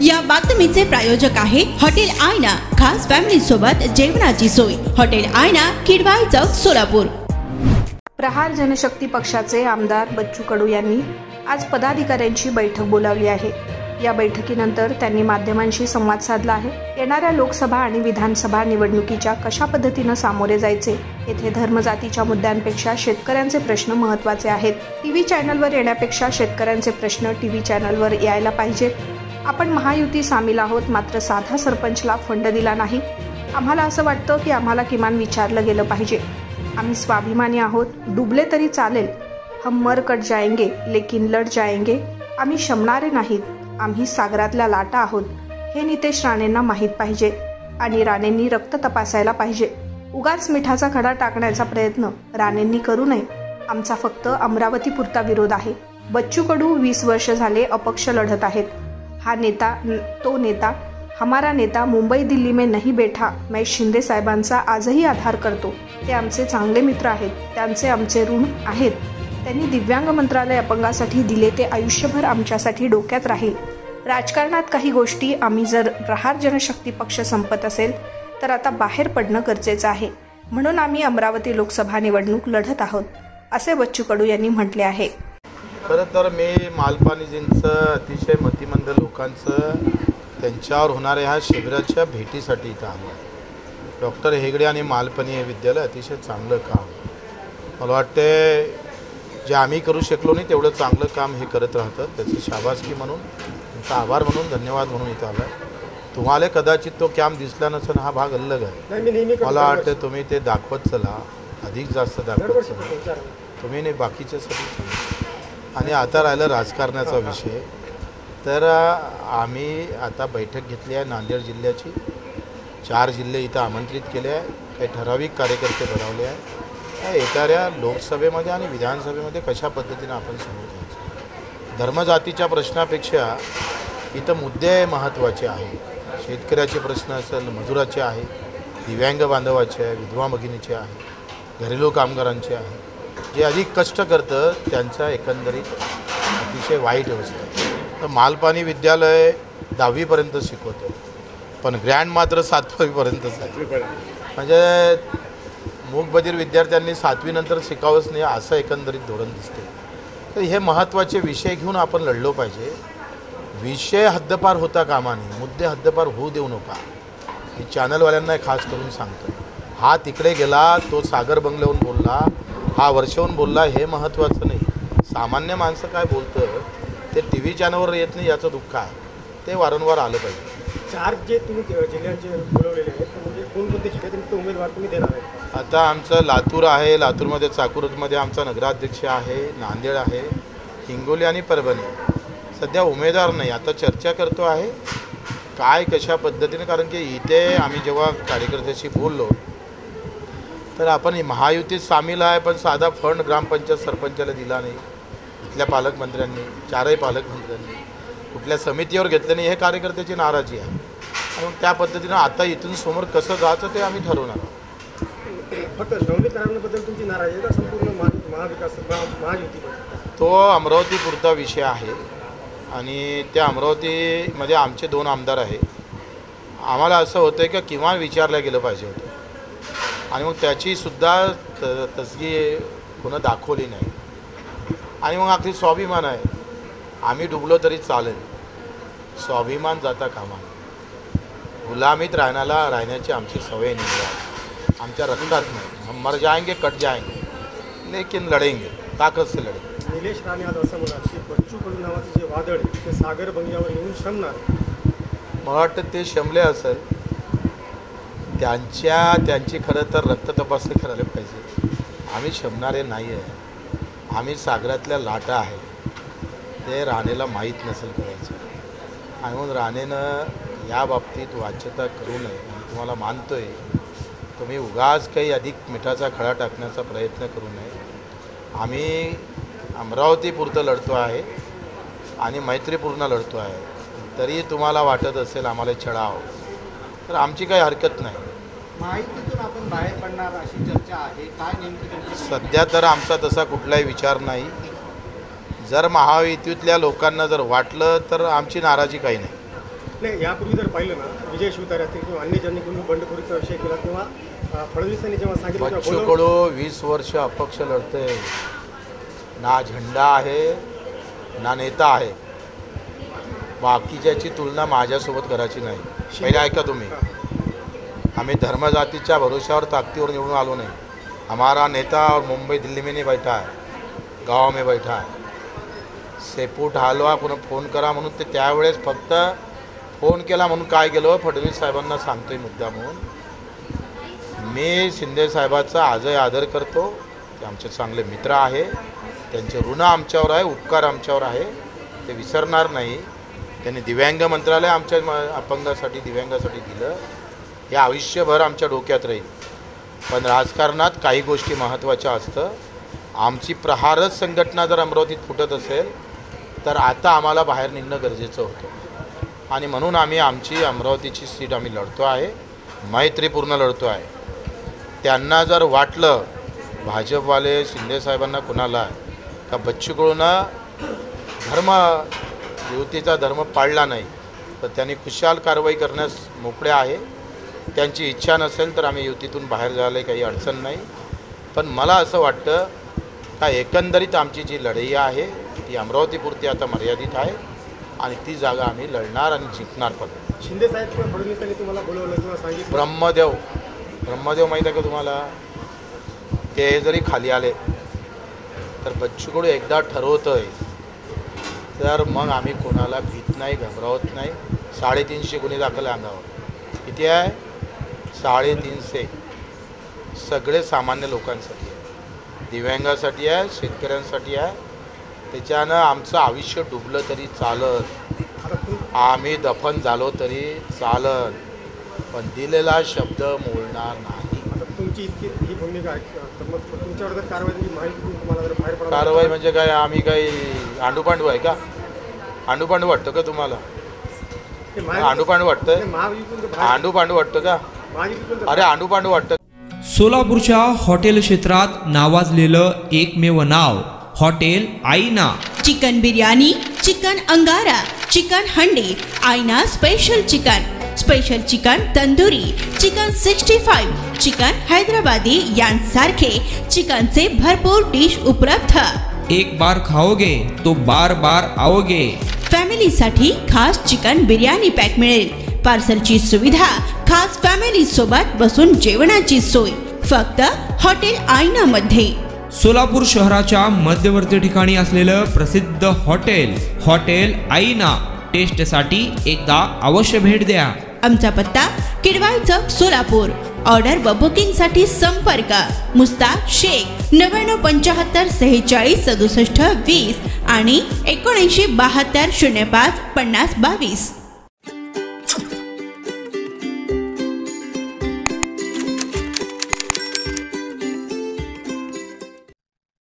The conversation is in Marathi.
या बातमीचे प्रायोजक आहे हॉटेल आयना, खास फॅमिली सोबत जेवणाची सोय। हॉटेल आयना, किडवाई चौक, सोलापूर। प्रहार जनशक्ती पक्षाचे आमदार बच्चू कडू यांनी आज पदाधिकाऱ्यांची बैठक बोलावली आहे। या बैठकीनंतर त्यांनी माध्यमांशी संवाद साधला आहे। येणाऱ्या लोकसभा आणि विधानसभा निवडणुकीच्या कशा पद्धतीने सामोरे जायचे, येथे धर्मजातीच्या मुद्द्यांपेक्षा शेतकऱ्यांचे प्रश्न महत्त्वाचे आहेत। टीव्ही चॅनलवर येण्यापेक्षा शेतकऱ्यांचे प्रश्न टीव्ही चॅनलवर यायला पाहिजेत। आपण महायुती सामील आहोत, मात्र साधा सरपंचला फंड दिला नाही। आम्हाला असं वाटतं की आम्हाला किमान विचारलं गेलं पाहिजे। आम्ही स्वाभिमानी आहोत, डुबले तरी चालेल। हम मर कट जाएंगे लेकिन लढ जाएंगे। आम्ही शमणारे नाहीत, आम्ही सागरातल्या लाटा आहोत। हे नितेश राणेंना माहीत पाहिजे आणि राणेंनी रक्त तपासायला पाहिजे। उगाच मिठाचा खडा टाकण्याचा प्रयत्न राणेंनी करू नये। आमचा फक्त अमरावती पुरता विरोध आहे। बच्चू कडू 20 वर्ष झाले अपक्ष लढत आहेत। हा नेता, तो नेता, हमारा नेता मुंबई दिल्ली में नहीं बैठा। मैं शिंदे साहेबांचा आजही आधार करतो। ते आमचे चांगले मित्र आहेत, त्यांचे आमचे ऋण आहेत। त्यांनी दिव्यांग मंत्रालय अपंगासाठी दिले ते आयुष्यभर आमच्यासाठी डोक्यात राहील। राजकारणात काही गोष्टी आम्ही जर प्रहार जनशक्ती पक्ष संपत असेल तर आता बाहेर पडणं गरजेचं आहे। म्हणून आम्ही अमरावती लोकसभा निवडणूक लढत आहोत, असे बच्चू कडू यांनी म्हटले आहे। खरं तर मी मालपानीजींचं अतिशय मतिमंद लोकांचं त्यांच्यावर होणाऱ्या ह्या शिबिराच्या भेटीसाठी इथं आलो आहे। डॉक्टर हेगडे आणि मालपानी हे विद्यालय अतिशय चांगलं काम, मला वाटते जे आम्ही करू शकलो नाही तेवढं चांगलं काम हे करत राहतात। त्याची शाबासकी म्हणून, त्यांचा आभार म्हणून, धन्यवाद म्हणून इथं आला आहे। तुम्हाला कदाचित तो कॅम्प दिसला नसेल, हा भाग अलग आहे। मला वाटतं तुम्ही ते दाखवत चला, अधिक जास्त दाखवत चला तुम्ही, नाही बाकीच्यासाठी। आणि आता राहिलं राजकारणाचा विषय, तर आम्ही आता बैठक घेतली आहे नांदेड जिल्ह्याची। 4 जिल्हे इथं आमंत्रित केले आहे, काही ठराविक कार्यकर्ते बनवले आहे। येणाऱ्या लोकसभेमध्ये आणि विधानसभेमध्ये कशा पद्धतीने आपण समोर जायचं। धर्मजातीच्या प्रश्नापेक्षा इथं मुद्दे महत्त्वाचे आहे। शेतकऱ्याचे प्रश्न असेल, मजुराचे आहे, दिव्यांग बांधवाचे आहे, विधवा भगिनीचे आहे, घरेलू कामगारांचे आहे। जे अधिक कष्ट करतं त्यांचा एकंदरीत अतिशय वाईट असतं। तर मालपानी विद्यालय 10वीपर्यंत शिकवतं, पण ग्रँड मात्र 7वीपर्यंतच आहे। म्हणजे मूकबधीर विद्यार्थ्यांनी 7वी नंतर शिकावंच नाही असं एकंदरीत धोरण दिसते। तर हे महत्त्वाचे विषय घेऊन आपण लढलो पाहिजे। विषय हद्दपार होता कामा नये, मुद्दे हद्दपार होऊ देऊ नका। मी चॅनलवाल्यांना खास करून सांगतो, हा तिकडे गेला, तो सागर बंगल्याहून बोलला, हा वर्षाहून बोलला, हे महत्त्वाचं नाही। सामान्य माणसं काय बोलतं ते टीव्ही चॅनलवर येत नाही, याचं दुःख आहे। ते वारंवार आलं पाहिजे। 4 जे तुम्ही जिल्ह्यांचे बोलवलेले आहेत, म्हणजे कोणकोणते जिल्ह्यातील उमेदवार तुम्ही देणार आहेत? आता आमचं लातूर आहे, लातूरमध्ये चाकूरमध्ये आमचा नगराध्यक्ष आहे, नांदेड आहे, हिंगोली आणि परभणी। सध्या उमेदवार नाही, आता चर्चा करतो आहे काय कशा पद्धतीने। कारण की इथे आम्ही जेव्हा कार्यकर्त्याशी बोललो तर आपण महायुतीत सामील आहे, पण साधा फंड ग्रामपंचायत सरपंचाला दिला नाही। इथल्या पालकमंत्र्यांनी, 4ही पालकमंत्र्यांनी कुठल्या समितीवर घेतलं नाही, हे कार्यकर्त्याची नाराजी आहे। आणि त्या पद्धतीनं आता इथून समोर कसं जायचं ते आम्ही ठरवणार आहोत। फक्त नवनीकरणाबद्दल तुमची नाराजी आहे का संपूर्ण महाविकास महायुती? तो अमरावतीपुरता विषय आहे आणि त्या अमरावतीमध्ये आमचे 2 आमदार आहे। आम्हाला असं होतं आहे की किमान विचारलं गेलं पाहिजे होतं आणि मग त्याचीसुद्धा तसगी कोणं दाखवली नाही। आणि मग अगदी स्वाभिमान आहे, आम्ही डुबलो तरी चालेल, स्वाभिमान जाता कामा नये। गुलामीत राहण्याची आमची सवय नाही आहे, आमच्या रक्तात नाही। हम मर जाएंगे कट जाएंगे लेकिन लढेंगे, ताकद से लढेंगे। निलेश राणे आज असं म्हणाले की बच्चू कडू नावाचे जे वादळ ते सागर बंगल्यावर येऊन शमणार। मला वाटतं ते शमले असेल, त्यांची खरं तर रक्त तपासणी करायला पाहिजे। आम्ही शमणारे नाही आहे, आम्ही सागरातल्या लाटा आहे। ते राणेला माहीत नसेल करायचं आणि म्हणून राणेनं या बाबतीत वाच्यता करू नये। आणि तुम्हाला मानतोय, तुम्ही उगाच काही अधिक मिठाचा खडा टाकण्याचा प्रयत्न करू नये। आम्ही अमरावतीपुरतं लढतो आहे आणि मैत्रीपूर्ण लढतो आहे। तरी तुम्हाला वाटत असेल आम्हाला छळावं, तर आमची काही हरकत नाही। माहितीतून आपण बाहेर पडणार अशी चर्चा आहे, काय नेमकी? सध्या तर आमचा तसा कुठलाही विचार नाही। जर महायुतीतल्या लोकांना जर वाटलं तर आमची नाराजी काही नाही, नाही, यापूर्वी जर पाहिलं ना, विजय शिवतारे असतील किंवा अन्य ज्यांनी कोणी बंडखोरीचा विषय केला किंवा फडणवीसांनी जेव्हा सांगितलं तेव्हा बच्चू कडू 20 वर्ष अपक्ष लढते, ना झेंडा आहे ना नेता आहे. बाकीच्याची तुलना माझ्यासोबत करायची नाही. पहिले ऐका तुम्ही, आम्ही धर्मजातीच्या भरोश्यावर ताकदीवर निवडून आलो नाही. हमारा नेता और मुंबई दिल्ली में नहीं बैठा है, गाँव में बैठा है. सेपूट हलवा पुन्हा फोन करा म्हणून ते त्यावेळेस फक्त फोन केला म्हणून काय गेलो, फडणवीस साहेबांना सांगतोय मुद्दा म्हणून. मी शिंदे साहेबाचा आजही आदर करतो. ते आमचे चांगले मित्र आहे, त्यांचे ऋण आमच्यावर आहे, उपकार आमच्यावर आहे, ते विसरणार नाही. त्यांनी दिव्यांग मंत्रालय आमच्या अपंगासाठी दिव्यांगासाठी दिलं, हे आयुष्यभर आमच्या डोक्यात राहील. पण राजकारणात काही गोष्टी महत्त्वाच्या असतं. आमची प्रहारच संघटना जर अमरावतीत फुटत असेल तर आता आम्हाला बाहेर निघणं गरजेचं होतं आणि म्हणून आम्ही आमची अमरावतीची सीट आम्ही लढतो आहे, मैत्रीपूर्ण लढतो आहे. त्यांना जर वाटलं भाजपवाले शिंदे साहेबांना कुणाला का बच्चू कडूनं युतीचा धर्म पाळला नाही तर त्यांनी खुशाल कारवाई करण्यास मोकळे आहे. त्यांची इच्छा नसेल तर आम्ही युतीतून बाहेर जायला काही अडचण नाही. पण मला असं वाटतं का एकंदरीत आमची जी लढाई आहे ती अमरावतीपुरती आता मर्यादित आहे आणि ती जागा आम्ही लढणार आणि जिंकणार पण. शिंदे साहेब किंवा फडणवीसांनी तुम्हाला बोलवलं किंवा सांगितलं? ब्रह्मदेव माहीत आहे का तुम्हाला? ते जरी खाली आले तर बच्चू कडू एकदा ठरवतोय तर मग आम्ही कोणाला भीत नाही, घबरावत नाही. 350 गुन्हे दाखल अंगावर. किती आहे? 350. सगळे सामान्य लोकांसाठी आहे, दिव्यांगासाठी आहे, शेतकऱ्यांसाठी आहे. त्याच्यानं आमचं आयुष्य डुबलं तरी चालत, आम्ही दफन झालो तरी चालत, पण दिलेला शब्द मोडणार नाही. तुमची इतकी ही भूमिका आहे तर मग तुमच्यावर जर कारवाई माहिती तुम्हाला जर बाहेर पडा, कारवाई म्हणजे काय? आम्ही काही आंडूपांडू आहे का? आंडूपांडू वाटतं का तुम्हाला? आंडूपांडू वाटतं? आंडूपांडू वाटतं का? अरे आंडूपांडू वाटतं. सोलापूरच्या हॉटेल क्षेत्रात नावाजलेलं एकमेव नाव हॉटेल आईना. चिकन बिर्याणी, चिकन अंगारा, चिकन हंडी, आईना special chicken tandoori, chicken 65, chicken Hyderabadi यांसारखे चिकनचे भरपूर डिश उपलब्ध. एक बार खाओगे तो बार बार आओगे. फॅमिलीसाठी खास चिकन बिर्याणी पॅक मिळेल. पार्सलची सुविधा, खास फॅमिली सोबत बसून जेवणाची सोय फक्त हॉटेल आईना मध्ये. सोलापूर शहराच्या मध्यवर्ती ठिकाणी असलेलं प्रसिद्ध हॉटेल आईना टेस्टसाठी एकदा अवश्य भेट द्या. आमचा पत्ता किडवाई चौक सोलापूर. ऑर्डर व बुकिंगसाठी संपर्क मुस्ताक शेख 9975 46 67 20 आणि 7972 05 50 22.